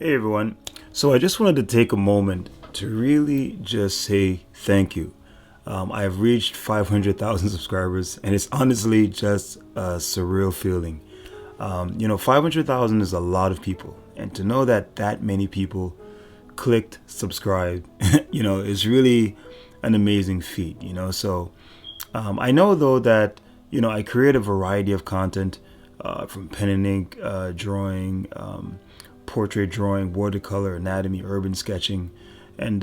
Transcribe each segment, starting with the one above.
Hey everyone. So I just wanted to take a moment to really just say thank you. I've reached 500,000 subscribers, and it's honestly just a surreal feeling. 500,000 is a lot of people, and to know that that many people clicked subscribe, is really an amazing feat. I know though that I create a variety of content from pen and ink, drawing. Portrait drawing, watercolor, anatomy, urban sketching, and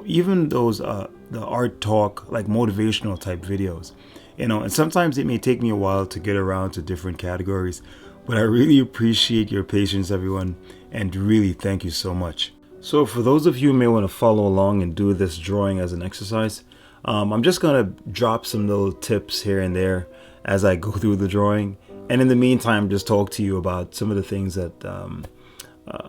even those the art talk, like motivational type videos. And sometimes it may take me a while to get around to different categories, but I really appreciate your patience, everyone, and really thank you so much. So for those of you who may want to follow along and do this drawing as an exercise, I'm just gonna drop some little tips here and there as I go through the drawing, and in the meantime just talk to you about some of the things that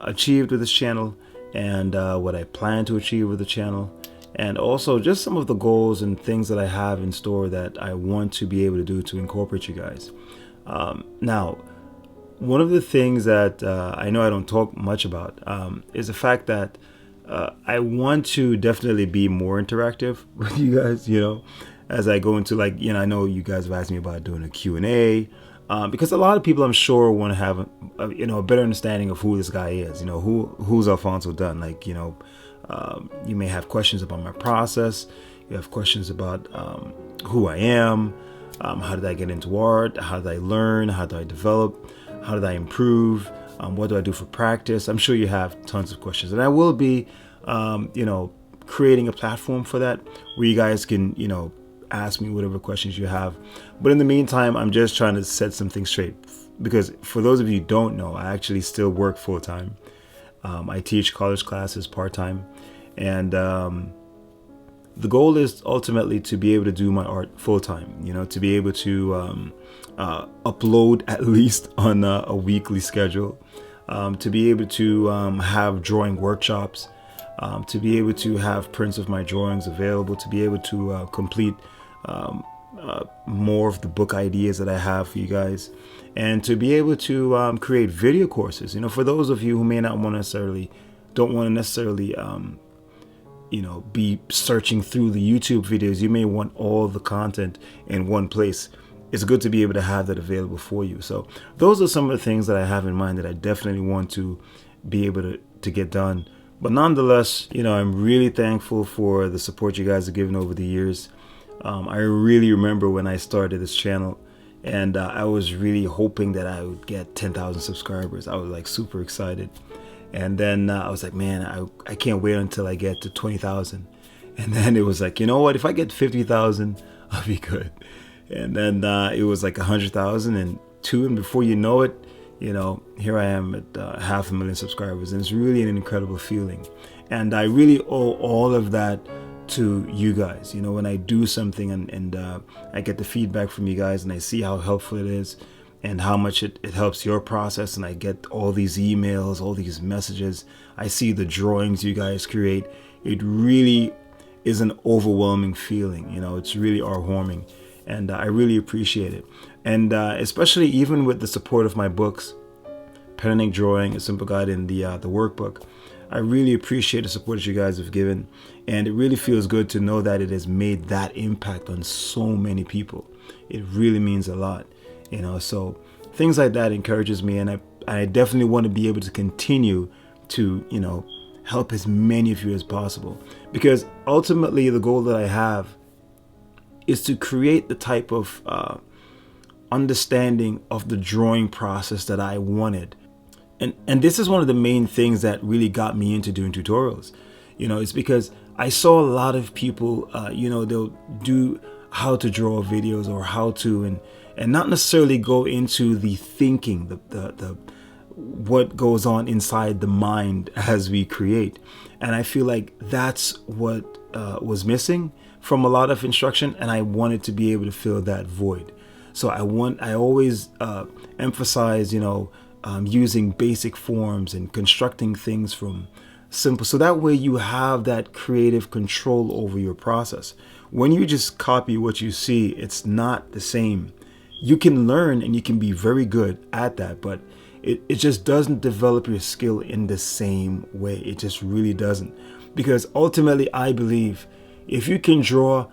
achieved with this channel, and what I plan to achieve with the channel, and also just some of the goals and things that I have in store that I want to be able to do to incorporate you guys. Now, one of the things that I know I don't talk much about is the fact that I want to definitely be more interactive with you guys, as I go into, I know you guys have asked me about doing a Q&A, because a lot of people, I'm sure, want to have a better understanding of who this guy is. Who's Alphonso Dunn. You may have questions about my process. You have questions about who I am. How did I get into art? How did I learn? How did I develop? How did I improve? What do I do for practice? I'm sure you have tons of questions, and I will be, creating a platform for that where you guys can, ask me whatever questions you have. But in the meantime, I'm just trying to set something straight, because for those of you who don't know, I actually still work full-time. I teach college classes part-time, and the goal is ultimately to be able to do my art full-time, to be able to upload at least on a weekly schedule, to be able to have drawing workshops, to be able to have prints of my drawings available, to be able to complete more of the book ideas that I have for you guys, and to be able to create video courses. For those of you who may not don't want to necessarily be searching through the YouTube videos, you may want all the content in one place. It's good to be able to have that available for you. So those are some of the things that I have in mind that I definitely want to be able to get done. But nonetheless, I'm really thankful for the support you guys have given over the years. I really remember when I started this channel, and I was really hoping that I would get 10,000 subscribers. I was super excited. And then I was like, man, I can't wait until I get to 20,000. And then it was like, you know what, if I get 50,000, I'll be good. And then it was like 100,000 and two, and before you know it, here I am at 500,000 subscribers, and it's really an incredible feeling. And I really owe all of that to you guys. When I do something and I get the feedback from you guys, and I see how helpful it is and how much it helps your process, and I get all these emails, all these messages, I see the drawings you guys create, it really is an overwhelming feeling. It's really heartwarming, and I really appreciate it. And especially even with the support of my books, Pen and Ink Drawing, A Simple Guide, in the workbook, I really appreciate the support that you guys have given, and it really feels good to know that it has made that impact on so many people. It really means a lot, so things like that encourages me, and I definitely want to be able to continue to, help as many of you as possible, because ultimately the goal that I have is to create the type of understanding of the drawing process that I wanted. And this is one of the main things that really got me into doing tutorials. It's because I saw a lot of people, they'll do how to draw videos or how to, and not necessarily go into the thinking, the what goes on inside the mind as we create. And I feel like that's what was missing from a lot of instruction, and I wanted to be able to fill that void. So I always emphasize, using basic forms and constructing things from simple, so that way you have that creative control over your process. When you just copy what you see, it's not the same. You can learn and you can be very good at that, but it just doesn't develop your skill in the same way. It just really doesn't. Because ultimately, I believe if you can draw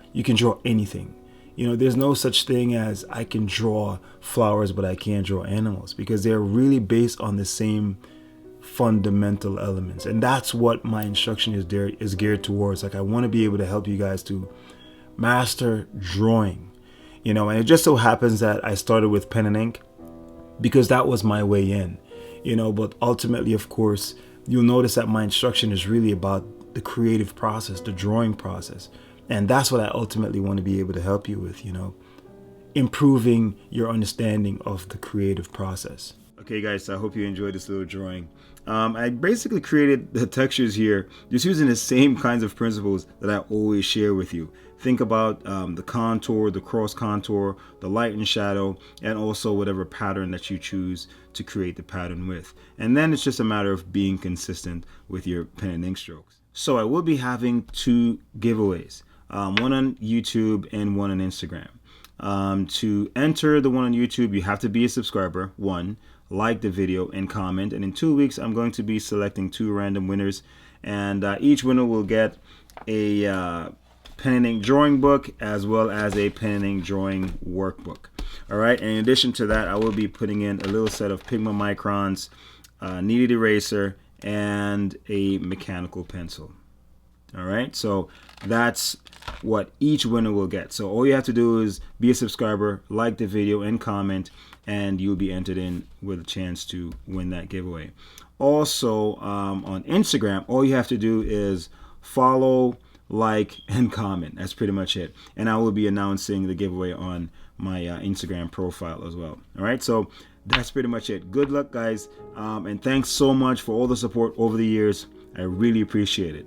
anything. You know, there's no such thing as I can draw flowers, but I can't draw animals, because they're really based on the same fundamental elements. And that's what my instruction is geared towards. Like, I want to be able to help you guys to master drawing, you know. And it just so happens that I started with pen and ink because that was my way in, you know. But ultimately, of course, you'll notice that my instruction is really about the creative process, the drawing process. And that's what I ultimately want to be able to help you with, you know, improving your understanding of the creative process. Okay, guys, so I hope you enjoyed this little drawing. I basically created the textures here just using the same kinds of principles that I always share with you. Think about the contour, the cross contour, the light and shadow, and also whatever pattern that you choose to create the pattern with. And then it's just a matter of being consistent with your pen and ink strokes. So I will be having 2 giveaways. One on YouTube and one on Instagram. To enter the one on YouTube, you have to be a subscriber. 1, like the video and comment. And in 2 weeks, I'm going to be selecting 2 random winners. And each winner will get a pen and ink drawing book as well as a pen and ink drawing workbook. All right. And in addition to that, I will be putting in a little set of Pigma microns, kneaded eraser, and a mechanical pencil. All right, so that's what each winner will get. So all you have to do is be a subscriber, like the video, and comment, and you'll be entered in with a chance to win that giveaway. Also, on Instagram, all you have to do is follow, like, and comment. That's pretty much it. And I will be announcing the giveaway on my Instagram profile as well. All right, so that's pretty much it. Good luck, guys, and thanks so much for all the support over the years. I really appreciate it.